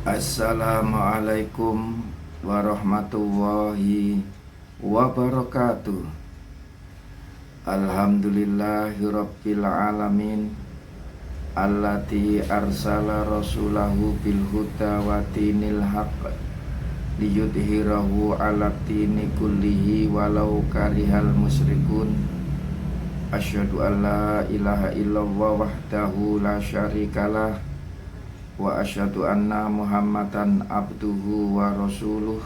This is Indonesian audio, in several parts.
Assalamualaikum warahmatullahi wabarakatuh. Alhamdulillahirabbil alamin allati arsala rasulahu bil huda wa dinil haqq liyudhhirahu 'ala dini kullihi walau karihal musyrikun. Asyhadu an la ilaha illallah wahdahu la syarikalah wa asyhadu anna Muhammadan abduhu wa rasuluh.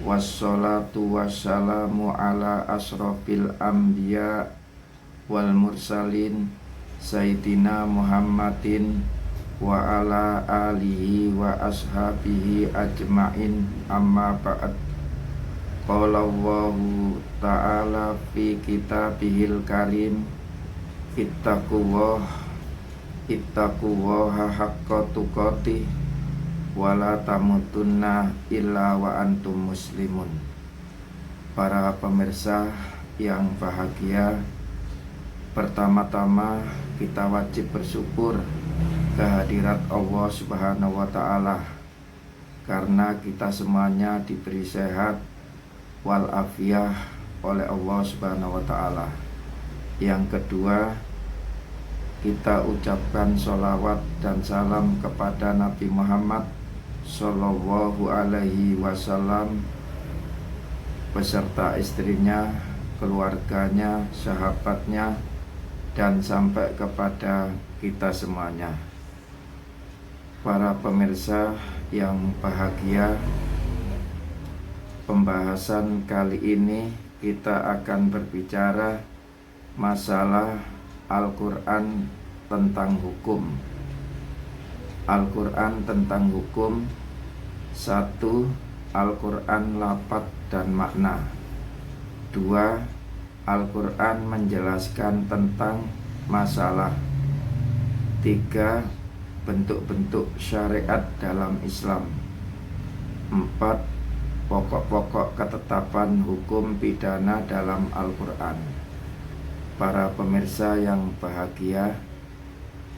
Wassalatu wassalamu ala asrofil anbiya wal mursalin Sayyidina Muhammadin wa ala alihi wa ashabihi ajma'in, amma ba'd. Qala Allahu ta'ala fi kitabihil karim, ittaqullaha haqqa tuqatih wala tamutunna illa wa antum muslimun. Para pemirsa yang bahagia, pertama-tama kita wajib bersyukur kehadirat Allah Subhanahu wa ta'ala, karena kita semuanya diberi sehat walafiah oleh Allah Subhanahu wa ta'ala. Yang kedua, kita ucapkan sholawat dan salam kepada Nabi Muhammad Sallallahu alaihi wasallam beserta istrinya, keluarganya, sahabatnya, dan sampai kepada kita semuanya. Para pemirsa yang bahagia, pembahasan kali ini kita akan berbicara masalah Al-Quran tentang hukum. Al-Quran tentang hukum. 1. Al-Quran lafaz dan makna. 2. Al-Quran menjelaskan tentang masalah. 3. Bentuk-bentuk syariat dalam Islam. 4. Pokok-pokok ketetapan hukum pidana dalam Al-Quran. Para pemirsa yang bahagia,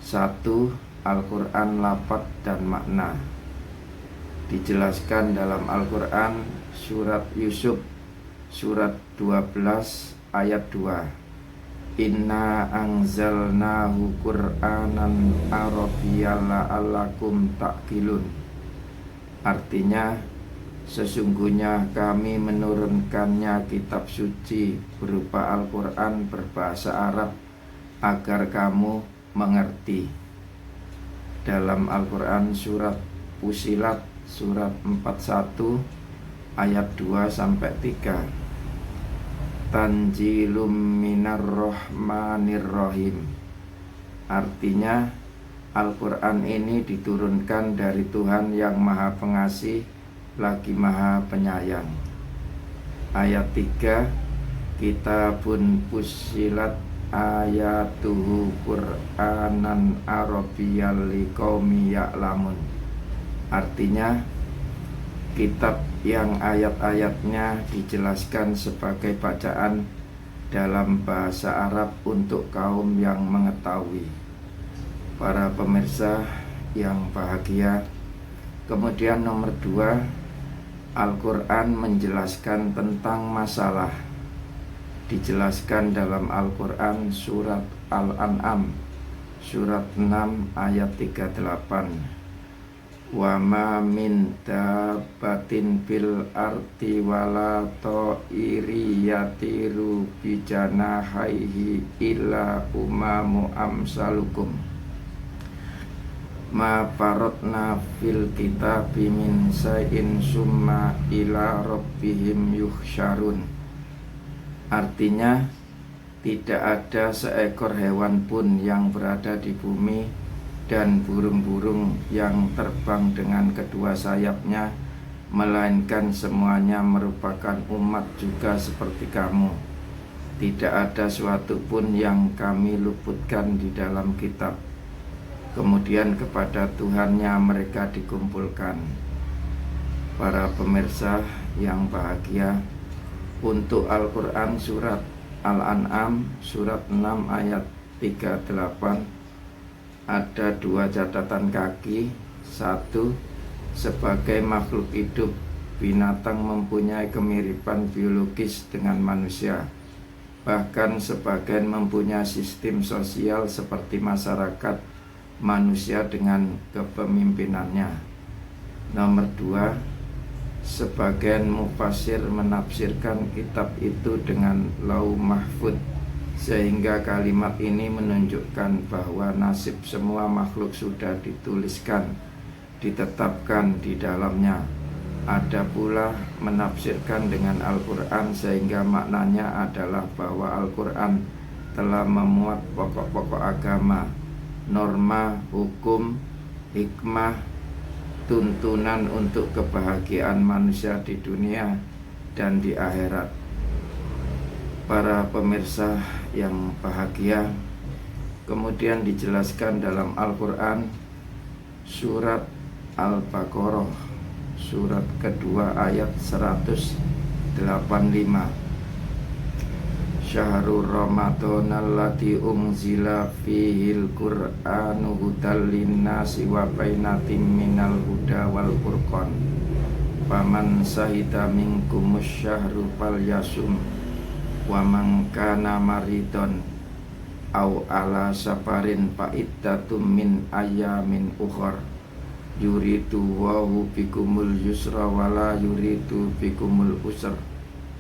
1. Al-Quran lafaz dan makna. Dijelaskan dalam Al-Quran surat Yusuf surat 12 ayat 2. Inna anzalnahu Qur'anan Arabiyyan la'allakum ta'qilun. Artinya, sesungguhnya kami menurunkannya kitab suci berupa Al-Quran berbahasa Arab agar kamu mengerti. Dalam Al-Quran surat Fussilat surat 41 ayat 2-3. Tanjilum minar rahmanir rahim. Artinya, Al-Quran ini diturunkan dari Tuhan yang Maha Pengasih lagi Maha Penyayang. Ayat 3. Kitabun fussilat ayatuhu Qur'anan Arabiyyal liqaumi ya'lamun. Artinya, kitab yang ayat-ayatnya dijelaskan sebagai bacaan dalam bahasa Arab untuk kaum yang mengetahui. Para pemirsa yang bahagia, kemudian nomor 2, Al-Quran menjelaskan tentang masalah. Dijelaskan dalam Al-Quran surat Al-An'am surat 6 ayat 38. Wa ma min dabbatin fil ardi wala ta'iri yatiru bijanahaihi illa umamu amsalukum. Ma farotna fil kitabi min sayin summa ila rabbihim yuhsyarun. Artinya, tidak ada seekor hewan pun yang berada di bumi dan burung-burung yang terbang dengan kedua sayapnya, melainkan semuanya merupakan umat juga seperti kamu. Tidak ada suatu pun yang kami luputkan di dalam kitab. Kemudian kepada Tuhannya mereka dikumpulkan. Para pemirsa yang bahagia, untuk Al-Quran surat Al-An'am surat 6 ayat 38 ada dua catatan kaki. Satu, Sebagai makhluk hidup, binatang mempunyai kemiripan biologis dengan manusia. Bahkan sebagian mempunyai sistem sosial seperti masyarakat manusia dengan kepemimpinannya. Nomor 2, sebagian mufasir menafsirkan kitab itu dengan Lauh Mahfudz, sehingga kalimat ini menunjukkan bahwa nasib semua makhluk sudah dituliskan, ditetapkan di dalamnya. Ada pula menafsirkan dengan Al-Quran, sehingga maknanya adalah bahwa Al-Quran telah memuat pokok-pokok agama, norma, hukum, hikmah, tuntunan untuk kebahagiaan manusia di dunia dan di akhirat. Para pemirsa yang bahagia, kemudian dijelaskan dalam Al-Quran surat Al-Baqarah surat kedua ayat 185. Syahrul Ramadhanal ladzi unzila fihil Qur'anu hudal linnasi wa bainatim minal huda wal furqan. Faman sahida minkumus syahru falyasum wa man kana maridon au ala safarin fa iddatum min ayamin ukhra. Yuridu wahu bikumul yusra wala yuridu bikumul usra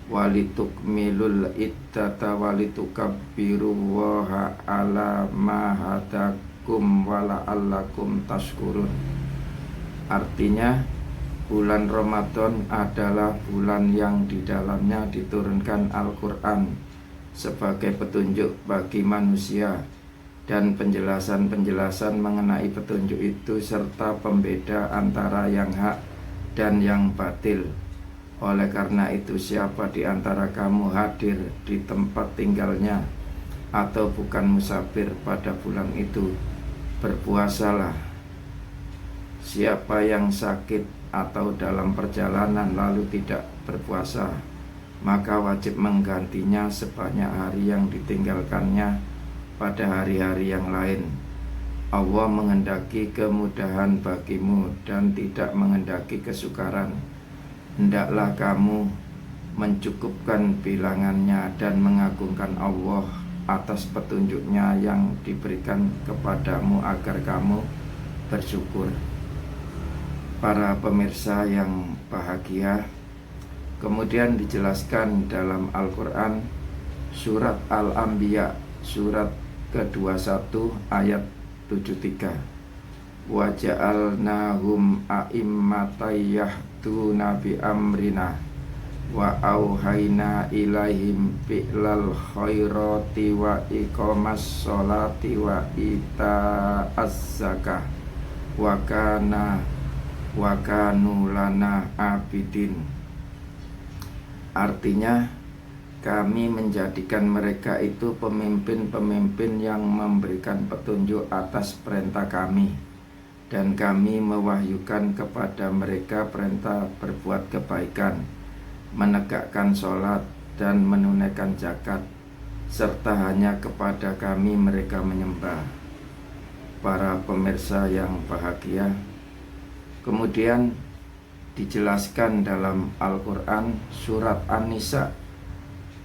walitukmilul iddata walitukabbiru waha ala ma hadakum wala'allakum tashkurun. Artinya, bulan Ramadan adalah bulan yang di dalamnya diturunkan Al-Quran sebagai petunjuk bagi manusia, dan penjelasan-penjelasan mengenai petunjuk itu serta pembeda antara yang hak dan yang batil. Oleh karena itu, siapa di antara kamu hadir di tempat tinggalnya atau bukan musafir pada bulan itu, berpuasalah. Siapa yang sakit atau dalam perjalanan lalu tidak berpuasa, maka wajib menggantinya sebanyak hari yang ditinggalkannya pada hari-hari yang lain. Allah menghendaki kemudahan bagimu dan tidak menghendaki kesukaran. Hendaklah kamu mencukupkan bilangannya dan mengagungkan Allah atas petunjuknya yang diberikan kepadamu agar kamu bersyukur. Para pemirsa yang bahagia, kemudian dijelaskan dalam Al-Quran surat Al-Anbiya surat ke-21 ayat 73. Wa ja'alnahum a'immatan yahduna bi amrina wa auhayna ilaihim fi'lal khairati wa iqamas sholati wa ita'az zakah wa kanu lana abidin. Artinya, kami menjadikan mereka itu pemimpin-pemimpin yang memberikan petunjuk atas perintah kami, dan kami mewahyukan kepada mereka perintah berbuat kebaikan, menegakkan sholat dan menunaikan zakat, serta hanya kepada kami mereka menyembah. Para pemirsa yang bahagia, kemudian dijelaskan dalam Al-Quran surat An-Nisa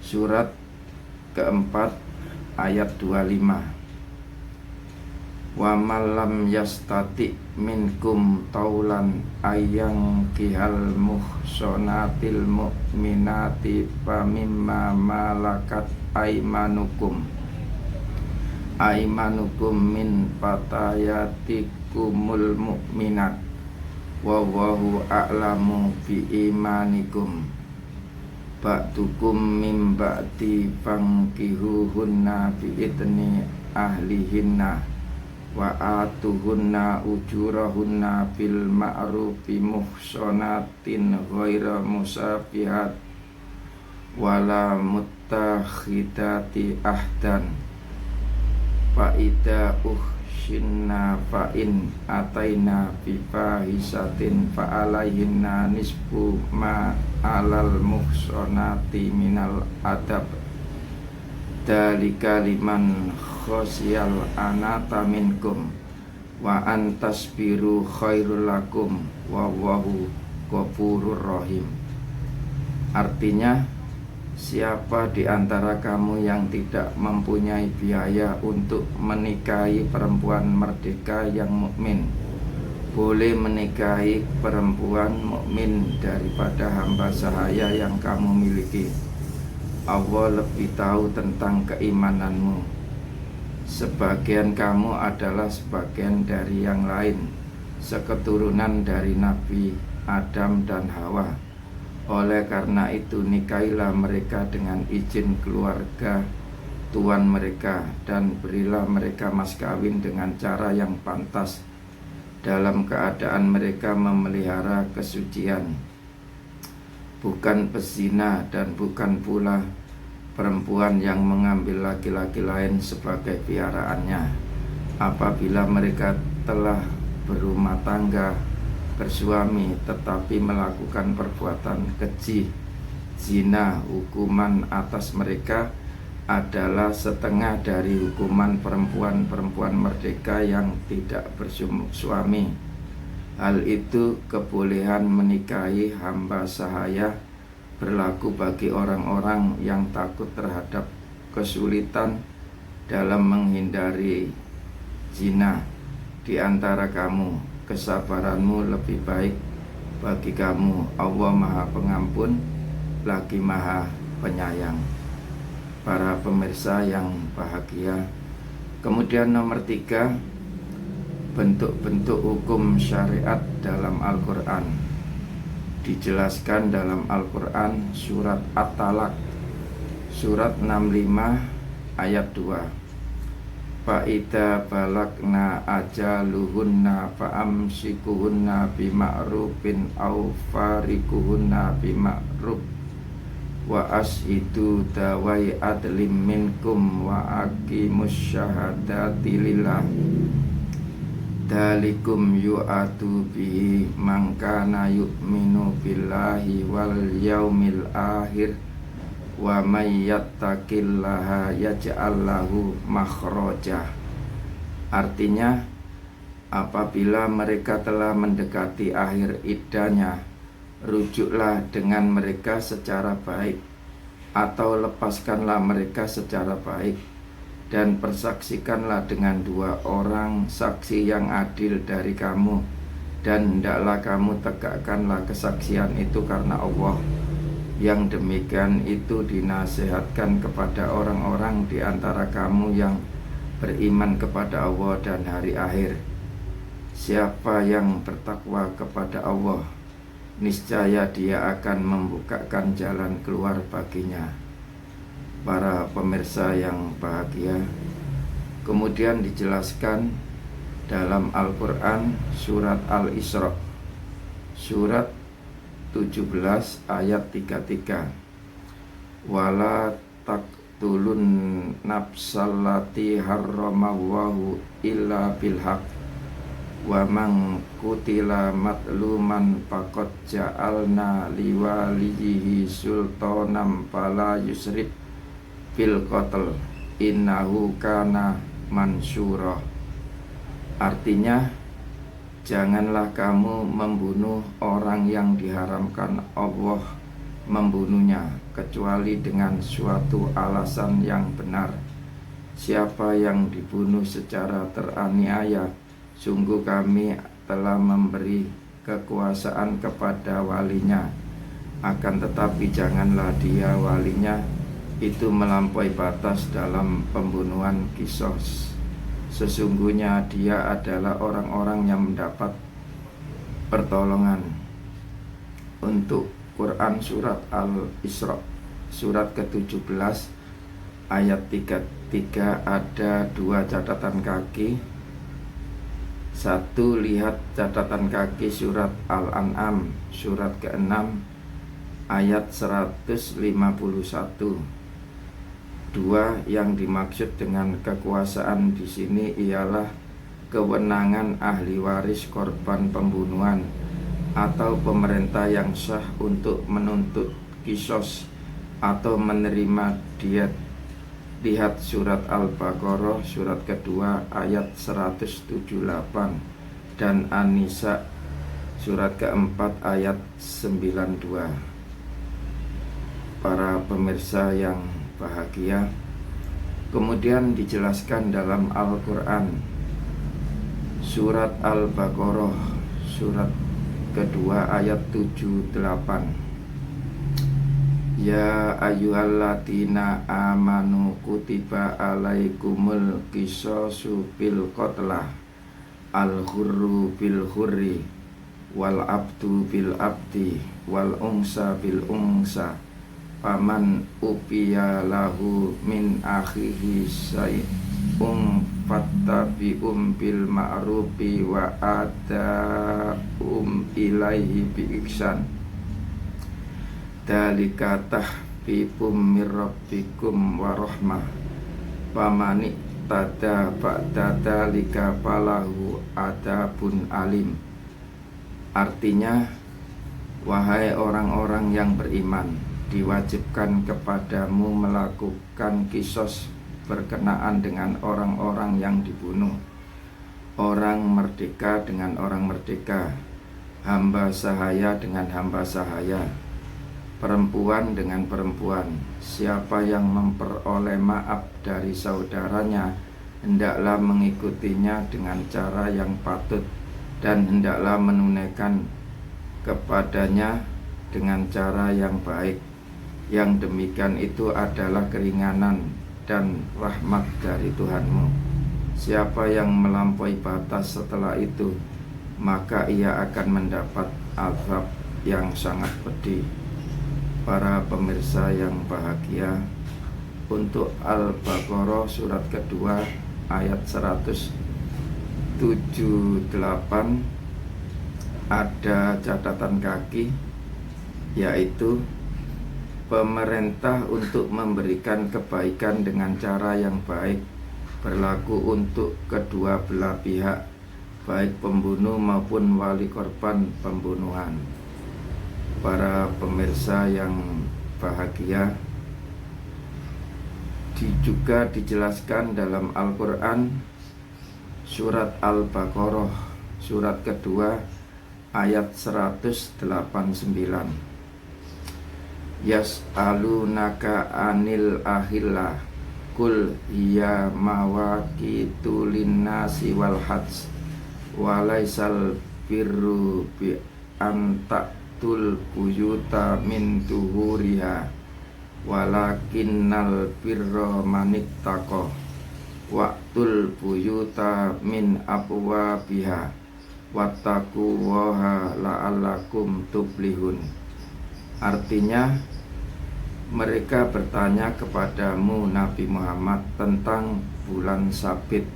surat keempat ayat 25. Wa malam yastati minkum taulan ayang kihal muhsonatil mu'minati pamimma malakat aimanukum min fatayatikumul mu'minat wallahu a'lamu bi imanikum ba'dukum min ba'di fankihuhunna bi'idni ahlihinna wa atuhunna ujurahunna bil ma'rufi muhsonatin ghaira musafihat wala muttakhidati ahdan fa'ida uhshinna fa'in ataina bifahisatin fa'alaihinna nisbu ma alal muhsonati minal adab dalika liman khosyal anata minkum wa antasbiru khairul lakum wallahu ghafurur rahim. Artinya, siapa di antara kamu yang tidak mempunyai biaya untuk menikahi perempuan merdeka yang mukmin, boleh menikahi perempuan mukmin daripada hamba sahaya yang kamu miliki. Allah lebih tahu tentang keimananmu. Sebagian kamu adalah sebagian dari yang lain, seketurunan dari Nabi Adam dan Hawa. Oleh karena itu, nikahilah mereka dengan izin keluarga tuan mereka, dan berilah mereka mas kawin dengan cara yang pantas, dalam keadaan mereka memelihara kesucian, bukan pezina, dan bukan pula perempuan yang mengambil laki-laki lain sebagai piaraannya. Apabila mereka telah berumah tangga, bersuami, tetapi melakukan perbuatan keji, zina, hukuman atas mereka adalah setengah dari hukuman perempuan-perempuan merdeka yang tidak bersuami. Hal itu, kebolehan menikahi hamba sahaya, berlaku bagi orang-orang yang takut terhadap kesulitan dalam menghindari zina di antara kamu. Kesabaranmu lebih baik bagi kamu. Allah Maha Pengampun lagi Maha Penyayang. Para pemirsa yang bahagia, kemudian nomor 3, bentuk-bentuk hukum syariat dalam Al-Quran. Dijelaskan dalam Al-Quran surat At-Talaq, surat 65 ayat 2. Fa'idza balagna ajaluhunna fa'amsikuhunna bima'rufin aw farikuhunna bima'ruf wa ashidu dawai adlim minkum wa aqimus syahadati lillah. Dalikum yu'atu bihi man kana yu'minu billahi wal yaumil akhir wa may yattaqillaha yaj'al lahu makhraja. Artinya, apabila mereka telah mendekati akhir iddahnya, rujuklah dengan mereka secara baik, atau lepaskanlah mereka secara baik, dan persaksikanlah dengan 2 orang saksi yang adil dari kamu, dan hendaklah kamu tegakkanlah kesaksian itu karena Allah. Yang demikian itu dinasihatkan kepada orang-orang di antara kamu yang beriman kepada Allah dan hari akhir. Siapa yang bertakwa kepada Allah, niscaya dia akan membukakan jalan keluar baginya. Para pemirsa yang bahagia, kemudian dijelaskan dalam Al-Quran surat Al-Isra, surat 17 ayat 33. Wala taqtulun nafsallati harramallahu illa bilhaq wa man qutila matluman faqad ja'alna liwalihi sultanan fala yusrif fil qatl innahu kana mansura. Artinya, janganlah kamu membunuh orang yang diharamkan Allah membunuhnya, kecuali dengan suatu alasan yang benar. Siapa yang dibunuh secara teraniaya, sungguh kami telah memberi kekuasaan kepada walinya. Akan tetapi janganlah dia walinya itu melampaui batas dalam pembunuhan kisos. Sesungguhnya dia adalah orang-orang yang mendapat pertolongan. Untuk Quran surat Al-Isra, surat ke-17 ayat 33 ada 2 catatan kaki. 1, lihat catatan kaki surat Al-An'am, surat ke-6 ayat 151. 2, yang dimaksud dengan kekuasaan di sini ialah kewenangan ahli waris korban pembunuhan atau pemerintah yang sah untuk menuntut kisos atau menerima diat lihat surat Al-Baqarah surat kedua ayat 178 dan An-Nisa surat keempat ayat 92. Para pemirsa yang bahagia, kemudian dijelaskan dalam Al-Quran surat Al-Baqarah surat kedua ayat 78. Ya ayyuhalladzina amanu kutiba alaikumul qisasu bil qatlah al-hurru bil hurri wal abdu bil abdi wal unsa bil unsa faman upiya lahu min akhihi syai'un fattabi'um bil ma'rufi wa ada'um ilaihi bi ihsan dalika tahfifum mir rabbikum wa rahmah pamani tada ba'da dalika falahu adabun alim. Artinya, wahai orang-orang yang beriman, diwajibkan kepadamu melakukan kisos berkenaan dengan orang-orang yang dibunuh, orang merdeka dengan orang merdeka, hamba sahaya dengan hamba sahaya, perempuan dengan perempuan. Siapa yang memperoleh maaf dari saudaranya, hendaklah mengikutinya dengan cara yang patut dan hendaklah menunaikan kepadanya dengan cara yang baik. Yang demikian itu adalah keringanan dan rahmat dari Tuhanmu. Siapa yang melampaui batas setelah itu, maka ia akan mendapat azab yang sangat pedih. Para pemirsa yang bahagia, untuk Al-Baqarah surat kedua ayat 178 ada catatan kaki, yaitu pemerintah untuk memberikan kebaikan dengan cara yang baik berlaku untuk kedua belah pihak, baik pembunuh maupun wali korban pembunuhan. Para pemirsa yang bahagia, juga dijelaskan dalam Al-Quran surat Al-Baqarah surat kedua ayat 189. Yas'alunaka anil ahillah kul hiya mawaqitu linnasi wal hajj walaisal birru bi antaktul buyuta min tuhuriha walakinnal birra manittaqo waqtul buyuta min abwabiha wattaqullaha la'allakum tuflihun. Artinya, mereka bertanya kepadamu Nabi Muhammad tentang bulan Sabit.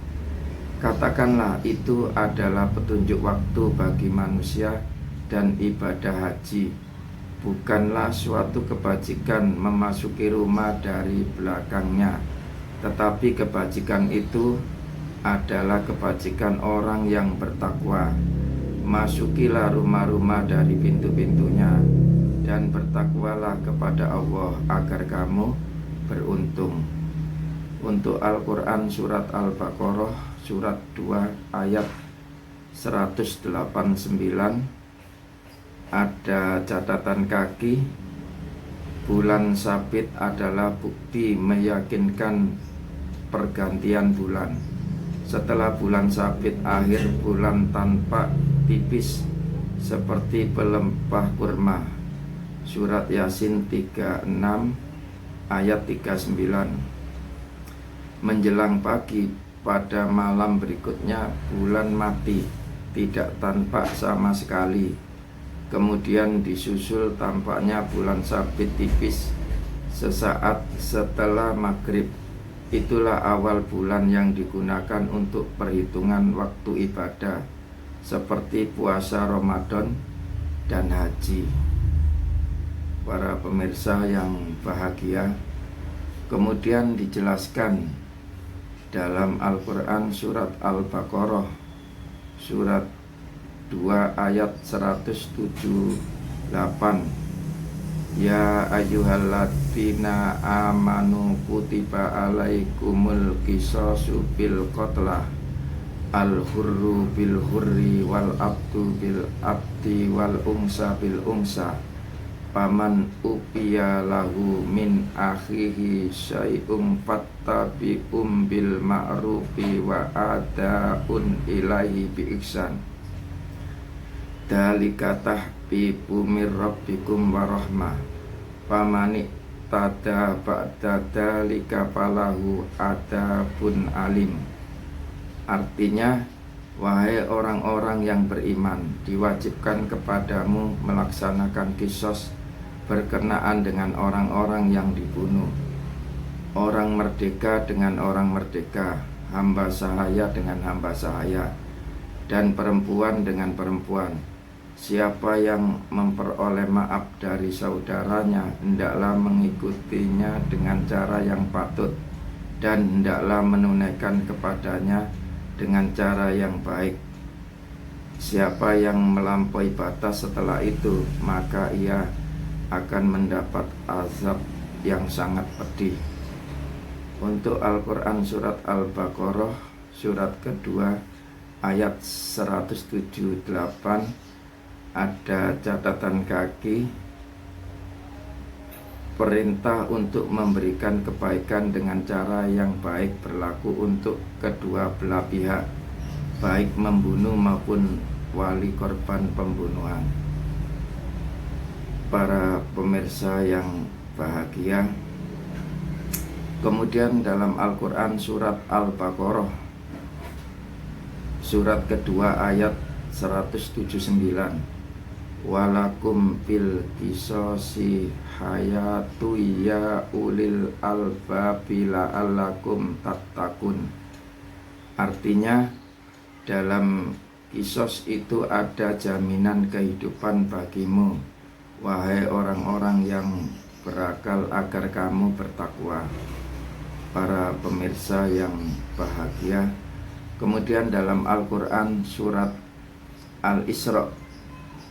Katakanlah itu adalah petunjuk waktu bagi manusia dan ibadah haji. Bukanlah suatu kebajikan memasuki rumah dari belakangnya, tetapi kebajikan itu adalah kebajikan orang yang bertakwa. Masukilah rumah-rumah dari pintu-pintunya dan bertakwalah kepada Allah agar kamu beruntung. Untuk Al-Quran surat Al-Baqarah surat 2 ayat 189 ada catatan kaki, bulan Sabit adalah bukti meyakinkan pergantian bulan. Setelah bulan Sabit akhir, bulan tampak tipis seperti pelempah kurma. Surat Yasin 36 ayat 39. Menjelang pagi pada malam berikutnya bulan mati, tidak tampak sama sekali. Kemudian disusul tampaknya bulan Sabit tipis sesaat setelah maghrib. Itulah awal bulan yang digunakan untuk perhitungan waktu ibadah seperti puasa Ramadan dan haji. Para pemirsa yang bahagia, kemudian dijelaskan dalam Al-Quran surat Al-Baqarah surat 2 ayat 178. Ya ayyuhalladzina amanu kutiba alaikumul qisasu bil qatla al hurru bil hurri wal abdu bil abdi wal unsa bil unsa paman upiya lahu min akhihi syai'um fattabi'um bil ma'rufi wa adaun ilaihi bi ihsan dalika tahbibu mir rabbikum wa rahmah pamani tada ba'da dalika falahu adabun alim. Artinya, wahai orang-orang yang beriman, diwajibkan kepadamu melaksanakan qisas berkenaan dengan orang-orang yang dibunuh, orang merdeka dengan orang merdeka, hamba sahaya dengan hamba sahaya, dan perempuan dengan perempuan. Siapa yang memperoleh maaf dari saudaranya, hendaklah mengikutinya dengan cara yang patut, dan hendaklah menunaikan kepadanya dengan cara yang baik. Siapa yang melampaui batas setelah itu, maka ia akan mendapat azab yang sangat pedih. Untuk Al-Quran surat Al-Baqarah surat kedua ayat 178 ada catatan kaki perintah untuk memberikan kebaikan dengan cara yang baik berlaku untuk kedua belah pihak, baik membunuh maupun wali korban pembunuhan. Para pemirsa yang bahagia, kemudian dalam Al-Quran surat Al-Baqarah surat kedua ayat 179, walakum fil qisasi hayatu ya ulil albabi la'allakum tattaqun. Artinya, dalam qisas itu ada jaminan kehidupan bagimu, wahai orang-orang yang berakal, agar kamu bertakwa. Para pemirsa yang bahagia, kemudian dalam Al-Quran surat Al-Isra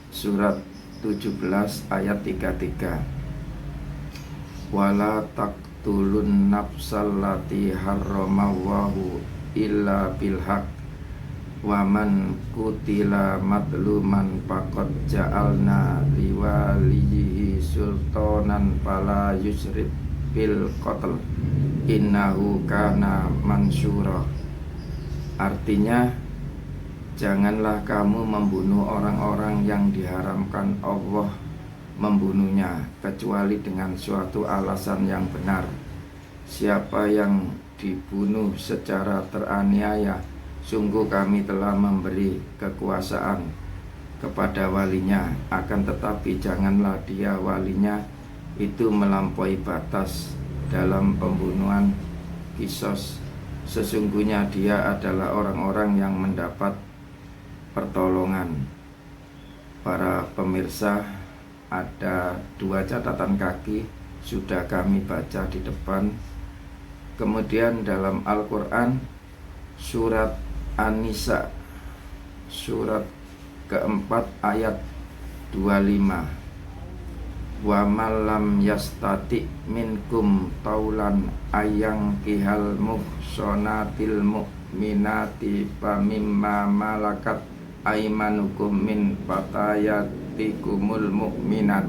surat 17 ayat 33, wala taqtulun nafsal lati harramallahu illa bilhaq wa man kutila madluman faqad ja'alna liwalihi sultanan fala yusrif bil qatl innahu kana mansura. Artinya, janganlah kamu membunuh orang-orang yang diharamkan Allah membunuhnya, kecuali dengan suatu alasan yang benar. Siapa yang dibunuh secara teraniaya, sungguh kami telah memberi kekuasaan kepada walinya, akan tetapi janganlah dia walinya itu melampaui batas dalam pembunuhan qisas. Sesungguhnya dia adalah orang-orang yang mendapat pertolongan. Para pemirsa, ada dua catatan kaki sudah kami baca di depan. Kemudian dalam Al-Quran surat An-Nisa surat keempat ayat 25, wa malam yastati minkum taulan ayang kihal muhsonatil mu'minati pamimma malakat aimanukum min fatayatikumul mu'minat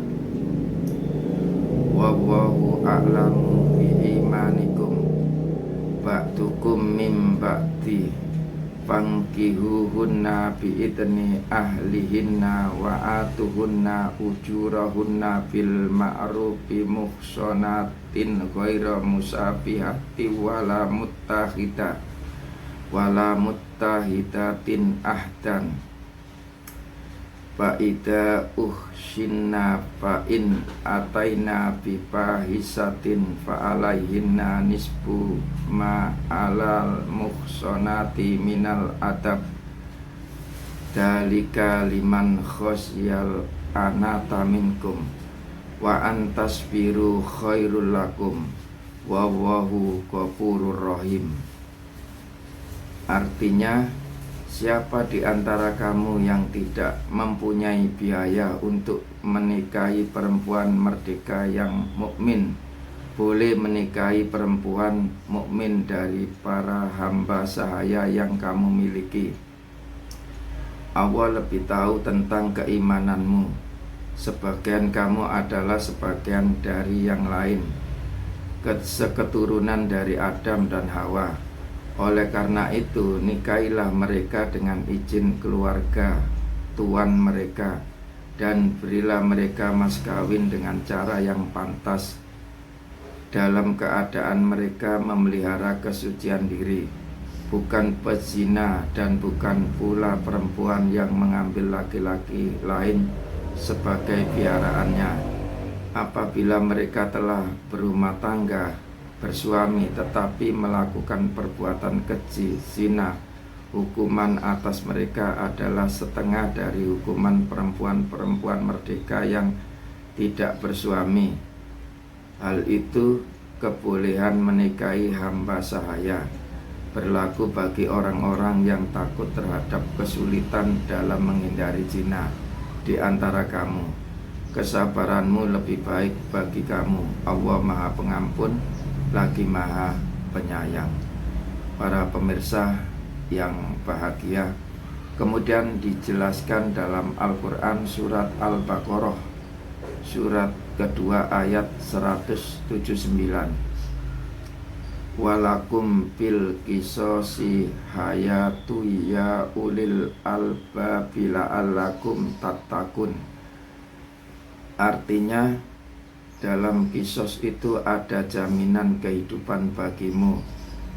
wallahu a'lamu bi imanikum ba'dukum min ba'di fangkihuhunna bi'idni ahlihinna wa atuhunna ujurahunna bil ma'rufi muhsonatin ghaira musafihati wala muttahidatin ahdan fa'idha uhshinna fa'in ataina bifahisatin fa'alaihinna nisbu ma'alal muhsonati minal adab dalika liman khosyal anata minkum wa antasbiru khairul lakum wallahu ghafurur rahim. Artinya, Siapa di antara kamu yang tidak mempunyai biaya untuk menikahi perempuan merdeka yang mukmin, boleh menikahi perempuan mukmin dari para hamba sahaya yang kamu miliki. Allah lebih tahu tentang keimananmu. Sebagian kamu adalah sebagian dari yang lain, seketurunan dari Adam dan Hawa. Oleh karena itu, nikahilah mereka dengan izin keluarga tuan mereka, dan berilah mereka mas kawin dengan cara yang pantas, dalam keadaan mereka memelihara kesucian diri, bukan pezina dan bukan pula perempuan yang mengambil laki-laki lain sebagai piaraannya. Apabila mereka telah berumah tangga, bersuami, tetapi melakukan perbuatan keji zina, hukuman atas mereka adalah setengah dari hukuman perempuan-perempuan merdeka yang tidak bersuami. Hal itu kebolehan menikahi hamba sahaya berlaku bagi orang-orang yang takut terhadap kesulitan dalam menghindari zina di antara kamu. Kesabaranmu lebih baik bagi kamu. Allah Maha Pengampun lagi Maha Penyayang. Para pemirsa yang bahagia, kemudian dijelaskan dalam Al-Quran surat Al-Baqarah surat kedua ayat 179, walakum bil qisosi hayatu ya ulil albabi la'allakum tattaqun. Artinya, dalam kisos itu ada jaminan kehidupan bagimu,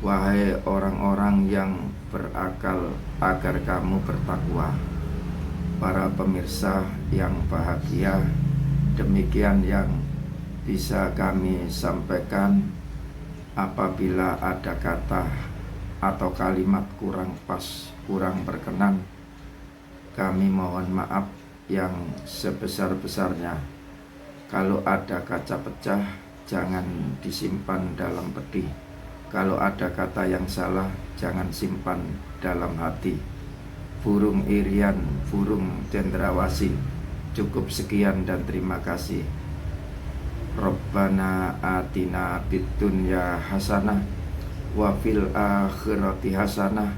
wahai orang-orang yang berakal, agar kamu bertakwa. Para pemirsa yang bahagia, demikian yang bisa kami sampaikan. Apabila ada kata atau kalimat kurang pas, kurang berkenan, kami mohon maaf yang sebesar-besarnya. Kalau ada kaca pecah, jangan disimpan dalam peti. Kalau ada kata yang salah, jangan simpan dalam hati. Burung irian, burung cendrawasih. Cukup sekian dan terima kasih. Rabbana atina fid dunya hasanah wa fil akhirati hasanah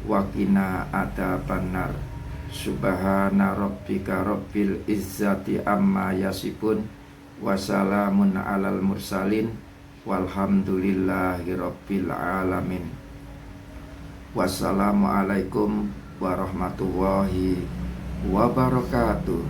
wa qina adzabannar. Subhana rabbika rabbil izzati amma yasifun, wa salamun alal mursalin, walhamdulillahi rabbil alamin. Wassalamualaikum warahmatullahi wabarakatuh.